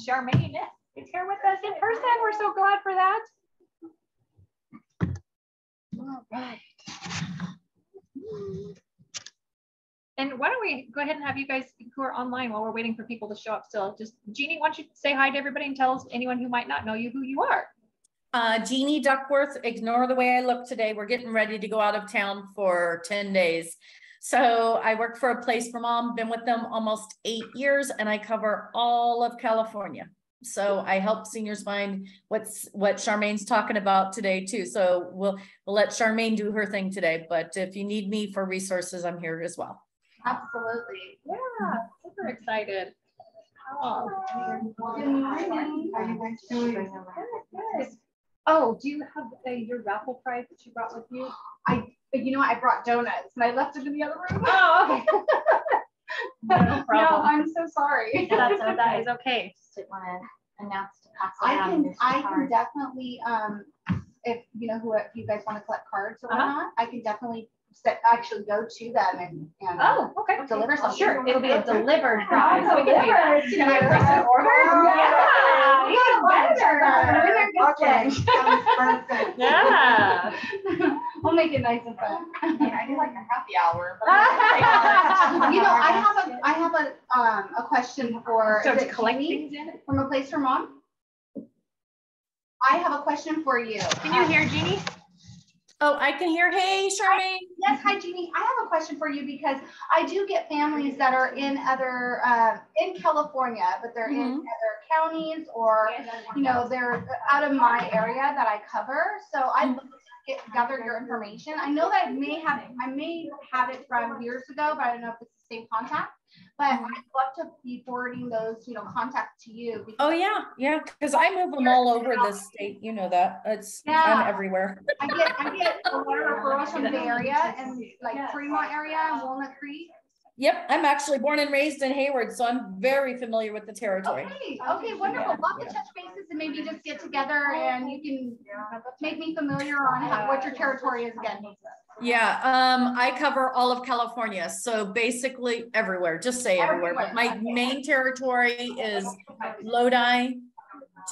Charmaine is here with us in person. We're so glad for that. All right. And why don't we go ahead and have you guys who are online while we're waiting for people to show up still. Just Jeannie, why don't you say hi to everybody and tell us, anyone who might not know you, who you are. Jeannie Duckworth, ignore the way I look today. We're getting ready to go out of town for 10 days. So I work for A Place for Mom, been with them almost 8 years, and I cover all of California. So I help seniors find what Charmaine's talking about today too. So we'll let Charmaine do her thing today, but if you need me for resources, I'm here as well. Absolutely. Yeah, super excited. Oh, good morning. How are you guys doing? Good. Oh, do you have your raffle prize that you brought with you? You know, I brought donuts and I left them in the other room. Oh, okay. No problem. No, I'm so sorry. That is okay. Just didn't want to announce to pass I can definitely, if you know if you guys want to collect cards or whatnot, I can definitely actually go to them and okay, deliver something. Sure, it'll be a delivered prize. Can I place an order? Okay. Perfect. Yeah. We'll make it nice and fun. I do like a happy hour. You know, I have a question for collecting from A Place for Mom. I have a question for you. Can you hear Jeannie? Oh, I can hear. Hey, Charmaine. Yes, hi, Jeannie. I have a question for you because I do get families that are in other, in California, but they're in other counties or, you know, they're out of my area that I cover. So I'd love to gather your information. I know that I may have it from years ago, but I don't know if it's the same contact. But I'd love to be forwarding those, you know, contacts to you. Oh yeah, because I move them all over the state. You know that. I'm everywhere. I get a lot of referrals from the Bay Area and like Fremont area and Walnut Creek. Yep, I'm actually born and raised in Hayward, so I'm very familiar with the territory. Okay, wonderful. Love to touch bases and maybe just get together and you can make me familiar on what your territory is again. Yeah, I cover all of California, so basically everywhere, just say everywhere. But my main territory is Lodi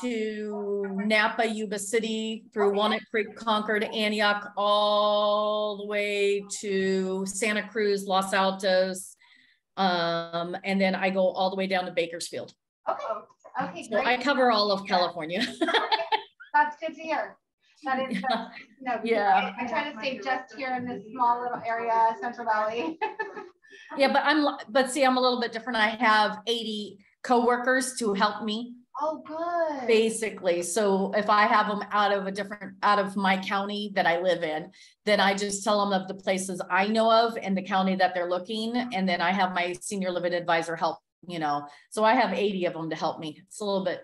to Napa, Yuba City, through Walnut Creek, Concord, Antioch, all the way to Santa Cruz, Los Altos, and then I go all the way down to Bakersfield. Okay, so I cover all of California. That's good to hear. That is, yeah. I try to stay just here in this small little area, Central Valley. Yeah, but see, I'm a little bit different. I have 80 coworkers to help me. Oh, good. Basically, so if I have them out of my county that I live in, then I just tell them of the places I know of in the county that they're looking, and then I have my senior living advisor help. You know, so I have 80 of them to help me. It's a little bit.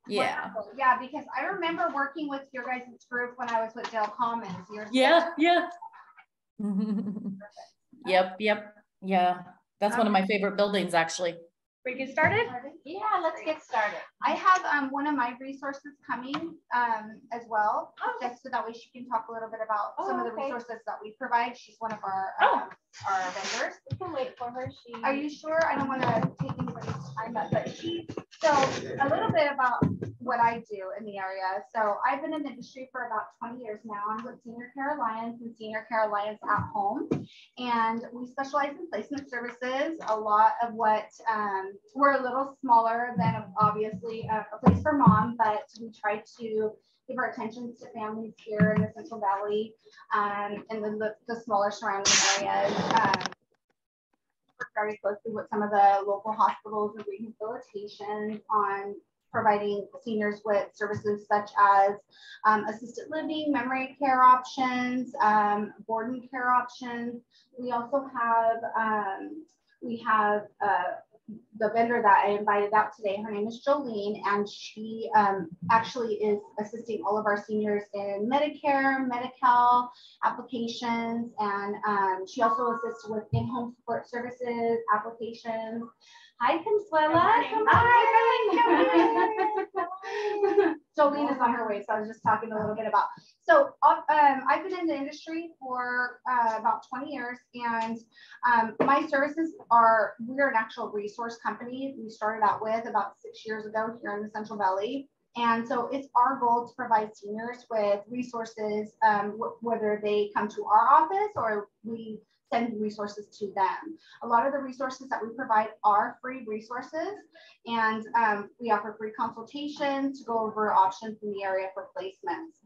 Yeah. Wonderful. Yeah, because I remember working with your guys' group when I was with Dale Commons years ago. Yeah. Yep. Yeah. That's one of my favorite buildings, actually. We get started? Yeah, let's get started. I have one of my resources coming as well, just so that way she can talk a little bit about some of the resources that we provide. She's one of our vendors. We can wait for her. Are you sure? I don't want to take anybody's time, but so a little bit about what I do in the area. So I've been in the industry for about 20 years now. I'm with Senior Care Alliance and Senior Care Alliance at Home. And we specialize in placement services. A lot of what, we're a little smaller than obviously A Place for Mom, but we try to give our attention to families here in the Central Valley and then the smaller surrounding areas. Work very closely with some of the local hospitals and rehabilitation on providing seniors with services such as assisted living, memory care options, board and care options. We also have, the vendor that I invited out today, her name is Jolene, and she actually is assisting all of our seniors in Medicare, Medi-Cal applications, and she also assists with in-home support services, applications. Hi, Consuela. Come on. Jolene is on her way, so I was just talking a little bit about. So I've been in the industry for about 20 years, and my services are, we're an actual resource company. We started out with about 6 years ago here in the Central Valley. And so it's our goal to provide seniors with resources, whether they come to our office or we send resources to them. A lot of the resources that we provide are free resources, and we offer free consultations to go over options in the area for placements.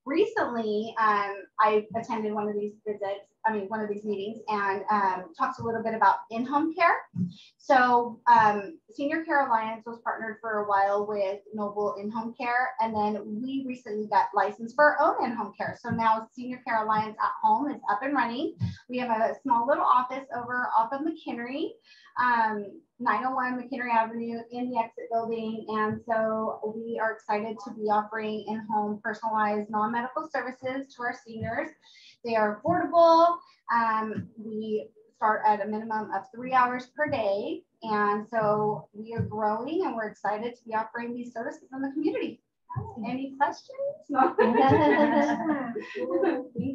Recently, I attended one of these meetings, and talked a little bit about in-home care. So Senior Care Alliance was partnered for a while with Noble In-Home Care, and then we recently got licensed for our own in-home care. So now Senior Care Alliance at Home is up and running. We have a small little office over off of McHenry, 901 McHenry Avenue in the exit building. And so we are excited to be offering in-home personalized non-medical services to our seniors. They are affordable. We start at a minimum of 3 hours per day. And so we are growing, and we're excited to be offering these services in the community. Any questions? No. Thank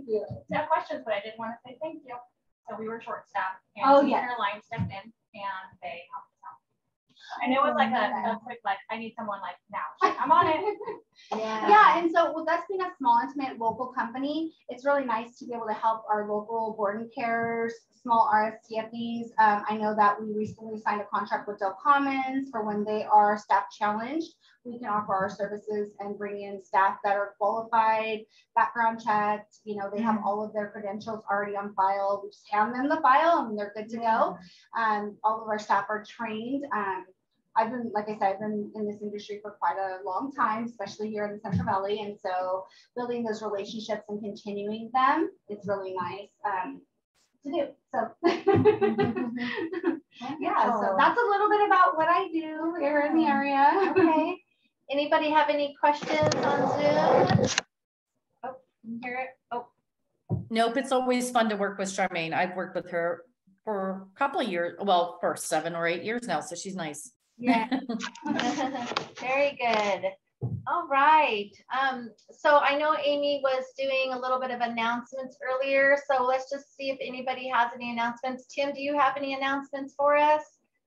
you. No questions, but I did want to say thank you. So we were short staffed, and yes. Line stepped in and they helped us out. And it was like a quick, like, I need someone like now. I'm on it. Yeah, and so with us being a small, intimate, local company, it's really nice to be able to help our local board and cares, small RSTFEs. I know that we recently signed a contract with Del Commons for when they are staff challenged. We can offer our services and bring in staff that are qualified, background checked. You know, they have all of their credentials already on file. We just hand them the file and they're good to go. All of our staff are trained. I've been, like I said, I've been in this industry for quite a long time, especially here in the Central Valley. And so building those relationships and continuing them, it's really nice to do. So yeah, so that's a little bit about what I do here in the area. Okay. Anybody have any questions on Zoom? Oh, can you hear it? Oh. Nope, it's always fun to work with Charmaine. I've worked with her for a couple of years, well, for 7 or 8 years now, so she's nice. Yeah. Very good. All right. So I know Amy was doing a little bit of announcements earlier, so let's just see if anybody has any announcements. Tim, do you have any announcements for us?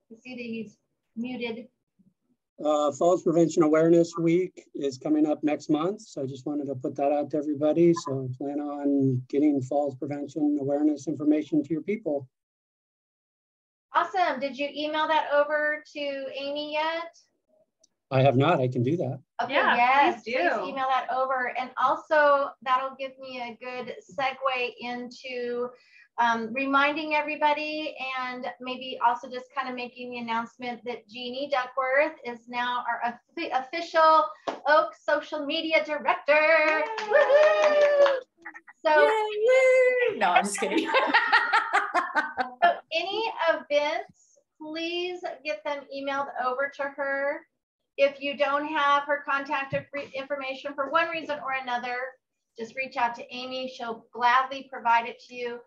I see that he's muted. Falls Prevention Awareness Week is coming up next month, so I just wanted to put that out to everybody. So plan on getting falls prevention awareness information to your people. Awesome. Did you email that over to Amy yet? I have not. I can do that. Okay, Yeah, yes, please do. please email that over. And also that'll give me a good segue into reminding everybody, and maybe also just kind of making the announcement that Jeannie Duckworth is now our official OACS social media director. So, no, I'm just kidding. so any events, please get them emailed over to her. If you don't have her contact information for one reason or another, just reach out to Amy. She'll gladly provide it to you.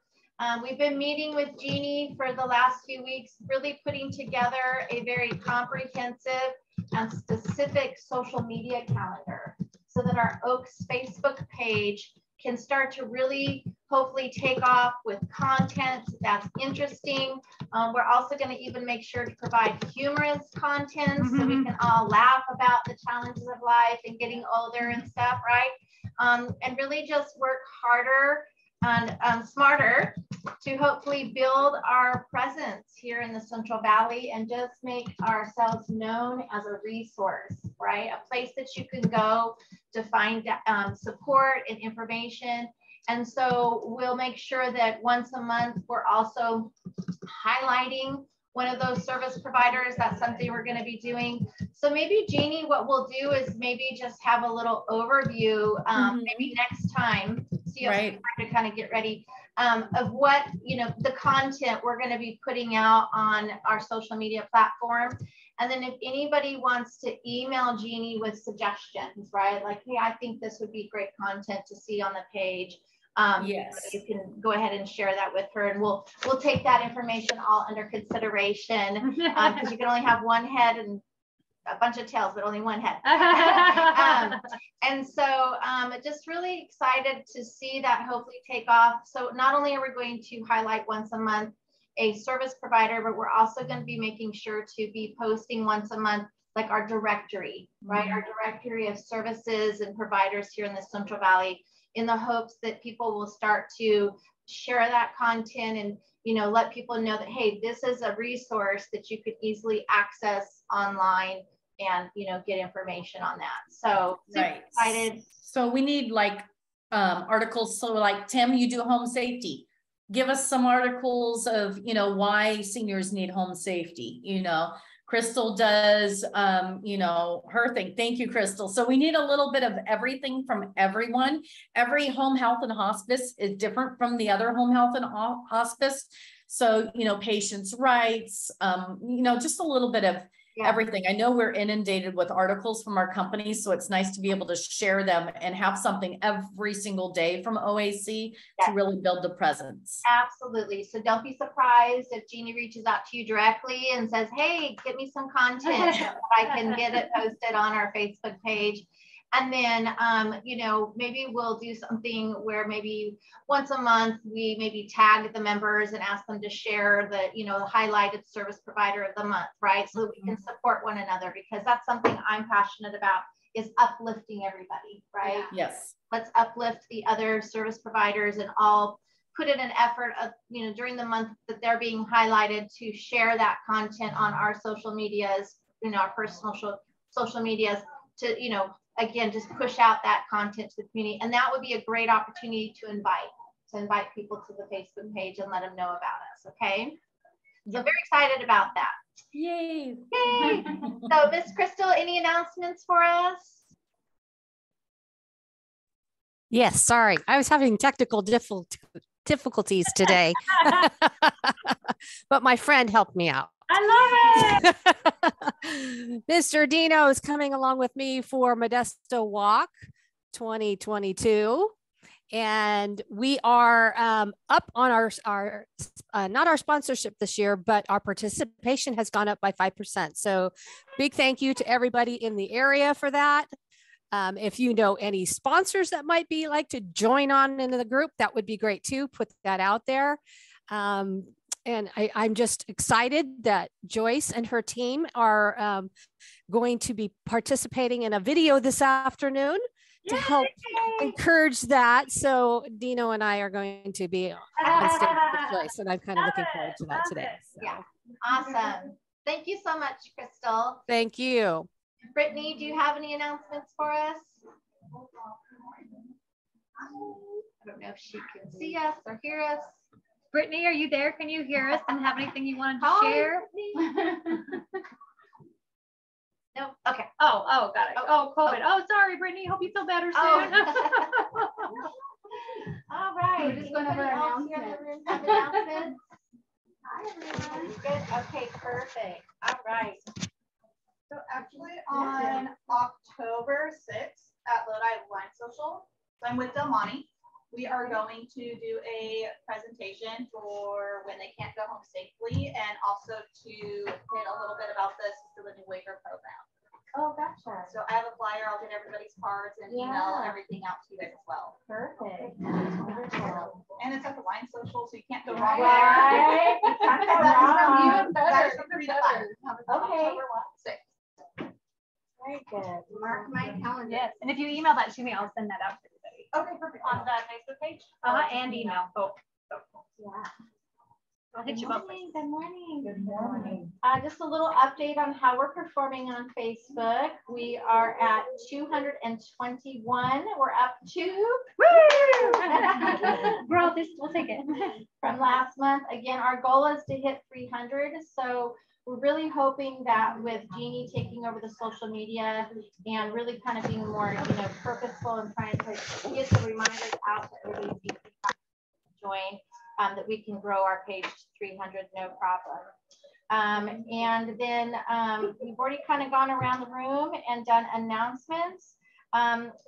We've been meeting with Jeannie for the last few weeks, really putting together a very comprehensive and specific social media calendar so that our OACS Facebook page can start to really hopefully take off with content that's interesting. We're also going to even make sure to provide humorous content so we can all laugh about the challenges of life and getting older and stuff, right? And really just work harder and smarter to hopefully build our presence here in the Central Valley and just make ourselves known as a resource, right? A place that you can go to find support and information. And so we'll make sure that once a month, we're also highlighting one of those service providers. That's something we're going to be doing. So maybe Jeannie, what we'll do is maybe just have a little overview, maybe next time, so you have time to kind of get ready, of what, you know, the content we're going to be putting out on our social media platform. And then if anybody wants to email Jeannie with suggestions, right? Like, hey, I think this would be great content to see on the page. Yes, you can go ahead and share that with her, and we'll take that information all under consideration, because you can only have one head and a bunch of tails, but only one head. And so just really excited to see that hopefully take off. So not only are we going to highlight once a month a service provider, but we're also going to be making sure to be posting once a month, like our directory, right? Our directory of services and providers here in the Central Valley, in the hopes that people will start to share that content and, you know, let people know that, hey, this is a resource that you could easily access online and, you know, get information on that. So super excited. So we need like articles. So like, Tim, you do home safety. Give us some articles of, you know, why seniors need home safety. You know, Crystal does, you know, her thing. Thank you, Crystal. So we need a little bit of everything from everyone. Every home health and hospice is different from the other home health and hospice. So, you know, patients' rights, you know, just a little bit of everything. I know we're inundated with articles from our companies, so it's nice to be able to share them and have something every single day from OAC to really build the presence. Absolutely. So don't be surprised if Jeannie reaches out to you directly and says, hey, get me some content so I can get it posted on our Facebook page. And then, you know, maybe we'll do something where maybe once a month, we maybe tag the members and ask them to share the, you know, the highlighted service provider of the month, right? So that we can support one another, because that's something I'm passionate about, is uplifting everybody, right? Yes. Let's uplift the other service providers and all put in an effort of, you know, during the month that they're being highlighted, to share that content on our social medias, you know, our personal social medias, to, you know, again, just push out that content to the community. And that would be a great opportunity to invite people to the Facebook page and let them know about us. Okay. So very excited about that. Yay. Yay. So Miss Crystal, any announcements for us? Yes, sorry. I was having technical difficulties today, but my friend helped me out. I love it. Mr. Dino is coming along with me for Modesto Walk 2022. And we are up on our not our sponsorship this year, but our participation has gone up by 5%. So big thank you to everybody in the area for that. If you know any sponsors that might be like to join on into the group, that would be great too. Put that out there. And I'm just excited that Joyce and her team are going to be participating in a video this afternoon to help encourage that. So Dino and I are going to be on stage with Joyce, and I'm kind of looking forward to that today. So. Yeah, awesome. Thank you so much, Crystal. Thank you. Brittany, do you have any announcements for us? I don't know if she can see us or hear us. Brittany, are you there? Can you hear us and have anything you wanted to share? No. Okay. Oh, got it. Oh, COVID. Oh, sorry, Brittany. Hope you feel better soon. All right. We're just going over announcements. Hi, everyone. Good. Okay, perfect. All right. So actually on October 6th at Lodi Wine Social, so I'm with Delmonte. We are going to do a presentation for when they can't go home safely, and also to hit a little bit about the assisted living waiver program. Oh, gotcha. So I have a flyer. I'll get everybody's cards and email everything out to you guys as well. Perfect. And it's at the Wine Social, so you can't go Right. wrong there. You can't go wrong. That is from 3 to 5. Okay. October 6th. Very good. Mark my calendar. Yes. And if you email that to me, I'll send that out to everybody. Okay, perfect. On the Facebook page? And email. Both. Yeah. I'll hit you both. Good morning. Good morning. Just a little update on how we're performing on Facebook. We are at 221. We're up 2. Woo! Girl, we'll take it. From last month. Again, our goal is to hit 300. So we're really hoping that with Jeannie taking over the social media and really kind of being more, you know, purposeful and trying to get the reminders out to everybody to join, that we can grow our page to 300, no problem. And then we've already kind of gone around the room and done announcements.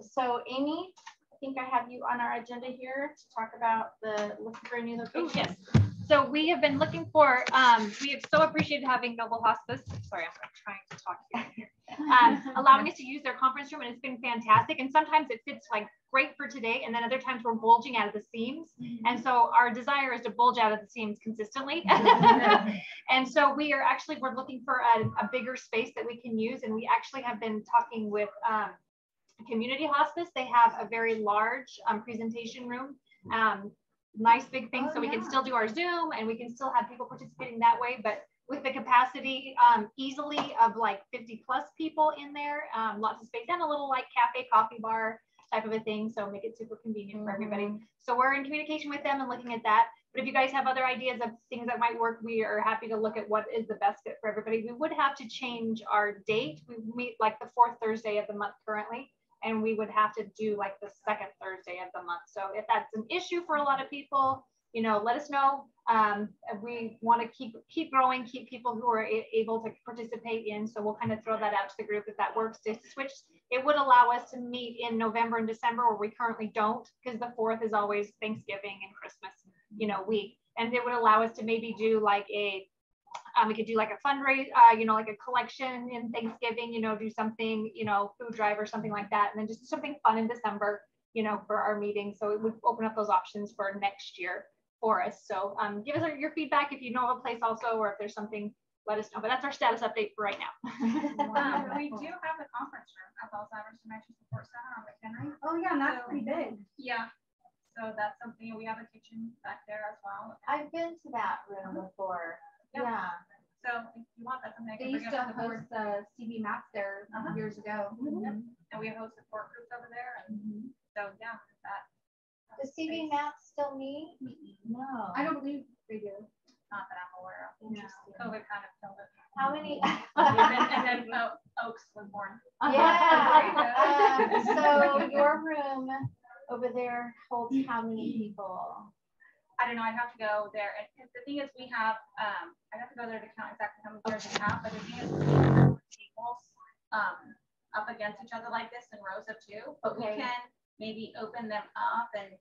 So Amy, I think I have you on our agenda here to talk about the looking for a new location. Oh, yes. So we have been looking for, we have so appreciated having Noble Hospice. Sorry, I'm trying to talk here. allowing us to use their conference room, and it's been fantastic. And sometimes it fits like great for today, and then other times we're bulging out of the seams. And so our desire is to bulge out of the seams consistently. And so we're looking for a bigger space that we can use. And we actually have been talking with community hospice. They have a very large presentation room, nice big thing. So we can still do our Zoom and we can still have people participating that way, but with the capacity easily of like 50 plus people in there, lots of space, and a little like cafe, coffee bar type of a thing. So make it super convenient for everybody. So we're in communication with them and looking at that. But if you guys have other ideas of things that might work, we are happy to look at what is the best fit for everybody. We would have to change our date. We meet like the 4th Thursday of the month currently, and we would have to do like the 2nd Thursday of the month. So if that's an issue for a lot of people, you know, let us know. We want to keep growing, keep people who are able to participate in. So we'll kind of throw that out to the group if that works to switch. It would allow us to meet in November and December where we currently don't, because the 4th is always Thanksgiving and Christmas, you know, week. And it would allow us to maybe do like we could do like a fundraiser, you know, like a collection in Thanksgiving, you know, do something, you know, food drive or something like that. And then just something fun in December, you know, for our meeting. So it would open up those options for next year for us. So give us your feedback if you know of a place also, or if there's something, let us know. But that's our status update for right now. We do have the conference room at the Alzheimer's Dementia Support Center on McHenry. Oh yeah, and that's pretty big. Yeah. So that's something. We have a kitchen back there as well. I've been to that room before. Yeah. So if you want that, something I They can used bring to up to the board. host CB Maps there years ago. And we host support groups over there. And so yeah, that. Does CB Maps still meet? No. I don't believe they do. Not that I'm aware of. Interesting. COVID kind of killed it. How many? and then Oaks was born. Yeah. So your room over there holds how many people? I don't know. I'd have to go there. And the thing is, we have, I'd have to go there to count exactly how many chairs we have. But the thing is, we have tables up against each other like this in rows of 2. But we can maybe open them up and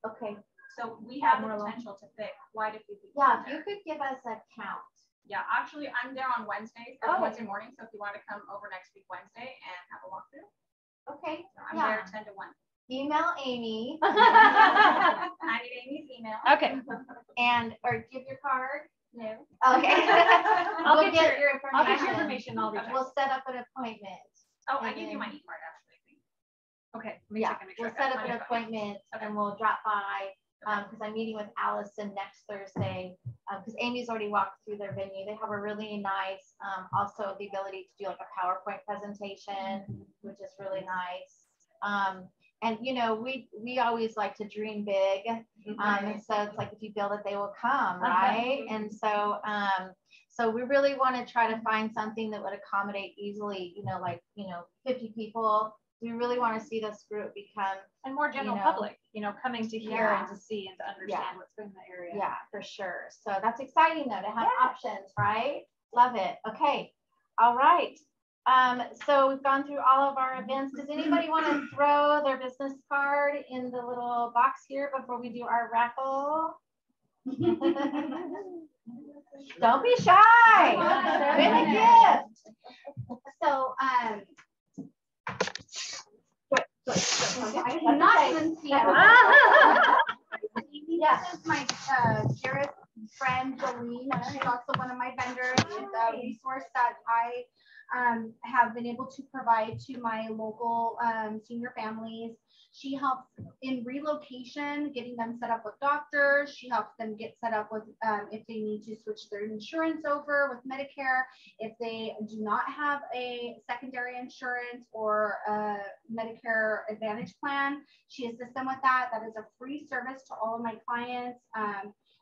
so we have the potential to fit quite a few people. Yeah, if you could give us a count. Yeah, actually, I'm there on Wednesdays, Wednesday morning. So if you want to come over next week Wednesday and have a walkthrough. Okay. So I'm there 10 to 1. Email Amy. I need Amy's email. Okay. And or give your card. No. Okay. I'll We'll get your information. I'll get your information. We'll set up an appointment. Oh, I gave you my e-card actually. Okay. Yeah, we'll set up an appointment and we'll drop by because I'm meeting with Allison next Thursday because Amy's already walked through their venue. They have a really nice, also the ability to do like a PowerPoint presentation, which is really nice. And you know, we always like to dream big, and so it's like if you build it, they will come, right? And so so we really want to try to find something that would accommodate easily, you know, like 50 people. We really want to see this group become and more general public, you know, coming to hear and to see and to understand what's in the area. Yeah, for sure. So that's exciting though to have options, right? Love it. Okay. All right. So we've gone through all of our events. Does anybody want to throw their business card in the little box here before we do our raffle? Don't be shy. Win a gift. So I'm not sincere. This is my dearest friend Jolene. She's also one of my vendors. She's a resource that I have been able to provide to my local senior families. She helps in relocation, getting them set up with doctors. She helps them get set up with if they need to switch their insurance over with Medicare. If they do not have a secondary insurance or a Medicare Advantage plan, she assists them with that. That is a free service to all of my clients.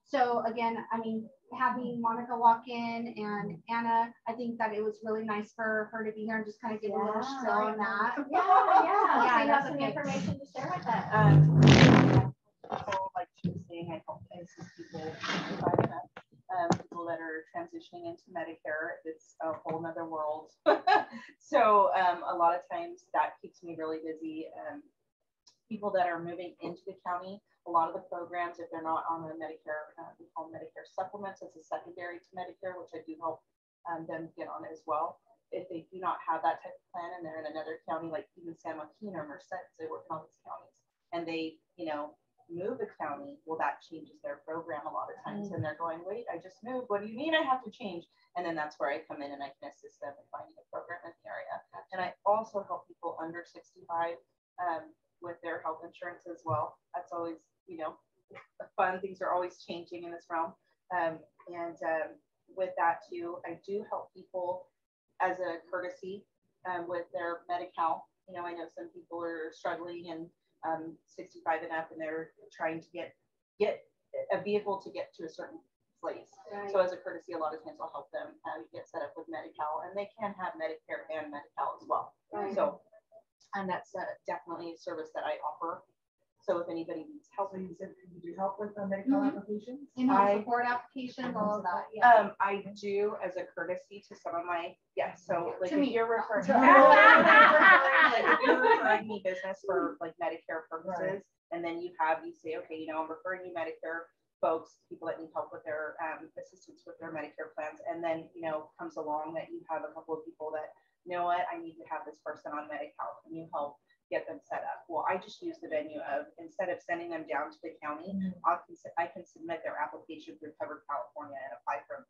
So again, I mean, having Monica walk in and Anna, I think that it was really nice for her to be here and just kind of give a little spiel on that. Yeah, I have some information to share with us. People, like she was saying, I help assist people people that are transitioning into Medicare. It's a whole nother world. So a lot of times that keeps me really busy. People that are moving into the county, a lot of the programs, if they're not on the Medicare, we call Medicare supplements as a secondary to Medicare, which I do help them get on as well. if they do not have that type of plan and they're in another county, like even San Joaquin or Merced, they work in all these counties, and they, you know, move a county, well, that changes their program a lot of times, and they're going, wait, I just moved, what do you mean I have to change? And then that's where I come in and I can assist them in finding a program in the area. And I also help people under 65 with their health insurance as well. That's always, you know, fun. Things are always changing in this realm. With that too, I do help people as a courtesy with their Medi-Cal. You know, I know some people are struggling and 65 and up, and they're trying to get a vehicle to get to a certain place. Right. So as a courtesy, a lot of times I'll help them get set up with Medi-Cal, and they can have Medicare and Medi-Cal as well. Right. So, and that's definitely a service that I offer. So if anybody needs help, you said you do help with the Medi-Cal applications? Support applications, all of that. Yeah. I do as a courtesy to some of my, so like if you're referring me business for like Medicare purposes, and then you say, okay, you know, I'm referring you Medicare folks, people that need help with their assistance with their Medicare plans, and then, you know, comes along that you have a couple of people that, you know what, I need to have this person on Medi-Cal. Can you help get them set up? Well, I just use the venue of, instead of sending them down to the county, I can submit their application through Covered California and apply for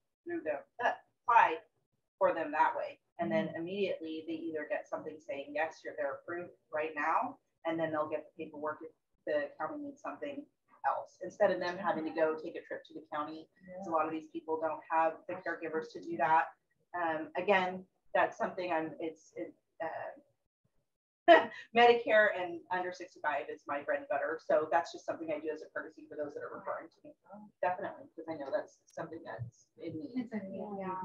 them that way. And then immediately they either get something saying, yes, they're approved right now, and then they'll get the paperwork if the county needs something else, instead of them having to go take a trip to the county. Because a lot of these people don't have the caregivers to do that. Again, that's something Medicare and under 65 is my bread and butter. So that's just something I do as a courtesy for those that are referring to me. Definitely, because I know that's something that's in need. It's in need, yeah.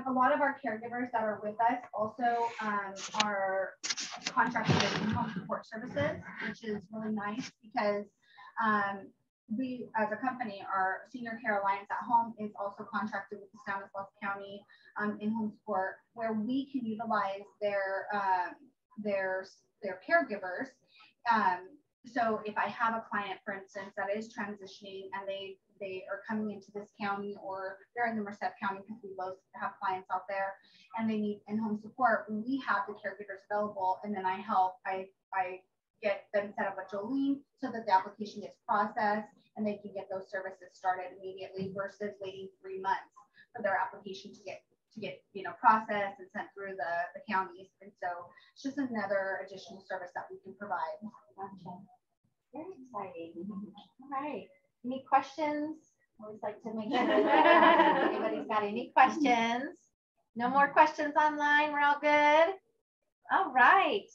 A lot of our caregivers that are with us also are contracted with in-home support services, which is really nice because we, as a company, our Senior Care Alliance at Home is also contracted with the Stanislaus County in-home support, where we can utilize their caregivers. So if I have a client, for instance, that is transitioning and they are coming into this county, or they're in the Merced County, because we both have clients out there, and they need in-home support, we have the caregivers available, and then I get them set up with Jolene so that the application gets processed and they can get those services started immediately, versus waiting 3 months for their application to get you know, processed and sent through the counties. And so it's just another additional service that we can provide. Gotcha. Very exciting. All right. Any questions? I always like to make sure that anybody's got any questions. No more questions online. We're all good. All right.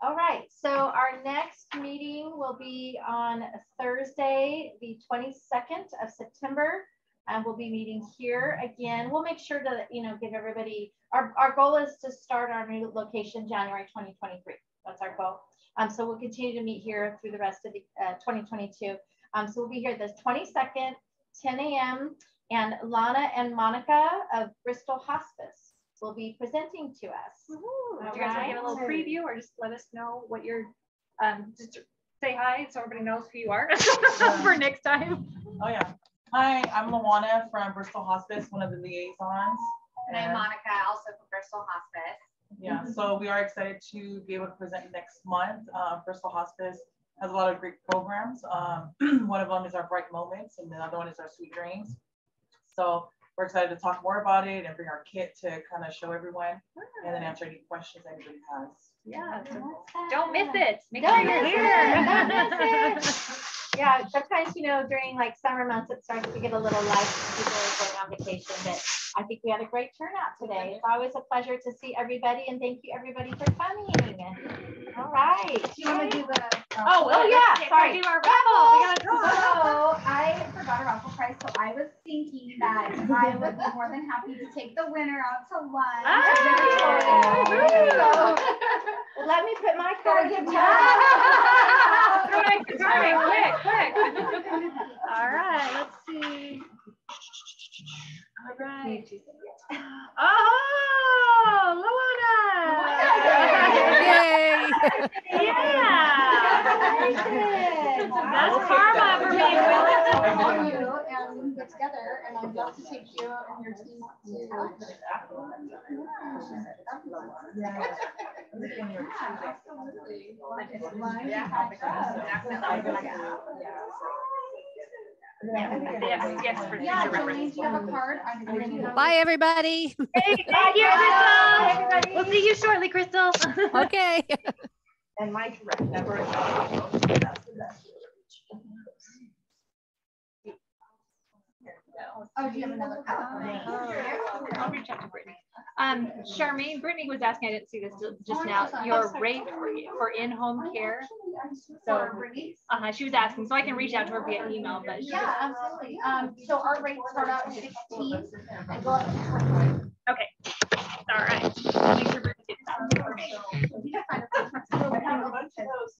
All right. So our next meeting will be on Thursday, the 22nd of September. And we'll be meeting here again. We'll make sure to, you know, give everybody, our goal is to start our new location January 2023. That's our goal. So we'll continue to meet here through the rest of the 2022. So we'll be here this 22nd, 10 a.m. And Lana and Monica of Bristol Hospice will be presenting to us. Do you guys want to give a little preview, or just let us know what you're, just say hi so everybody knows who you are for next time? Oh yeah. Hi, I'm Luana from Bristol Hospice, one of the liaisons. And I'm Monica, also from Bristol Hospice. Yeah, so we are excited to be able to present next month. Bristol Hospice has a lot of great programs. One of them is our Bright Moments, and the other one is our Sweet Dreams. So we're excited to talk more about it and bring our kit to kind of show everyone, and then answer any questions anybody has. Yeah, don't miss it. Make sure you're here. Don't miss it. Yeah, sometimes, you know, during like summer months, it starts to get a little light when people are going on vacation, but I think we had a great turnout today. It's always a pleasure to see everybody, and thank you everybody for coming. All right. Do you want to do the? Yeah. Sorry. Do our raffle. We gotta draw. So I forgot a raffle prize, so I was thinking that I would be more than happy to take the winner out to lunch. So, let me put my card in. Quick. All right, let's see. All right. Oh, Luana. Yay. Yeah. That's karma for being with us. And good get together, and I'd love to take you and your team to lunch. Charmaine, do you have a card? Bye, everybody. Hey, thank you, Crystal. We'll see you shortly, Crystal. Okay. And my direct number is Oh, do you have another card? I'll reach out to Brittany. Charmaine, Brittany was asking, I didn't see this just now, your rate for in-home care. So she was asking, so I can reach out to her via email, but yeah, absolutely. So our rates start out at 16 and go up to 25. Okay. All right. Make sure Brittany gets that information. You can find a